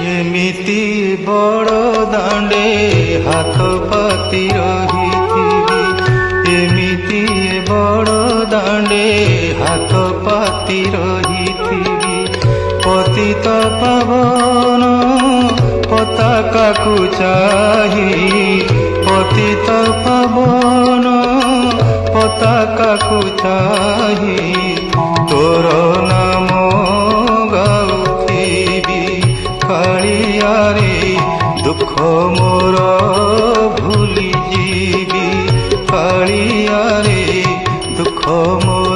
एमिति बड़ दांडे हाथ पाती रहिथिबि एमिति बड़ दांडे हाथ पाती रहिथिबि पतित पावन पताका को चाही पतित पावन पताका को चाही तोर नाम गाउथिबि कालिया रे दुख मोर भूली जीवी कालिया रे दुख मोर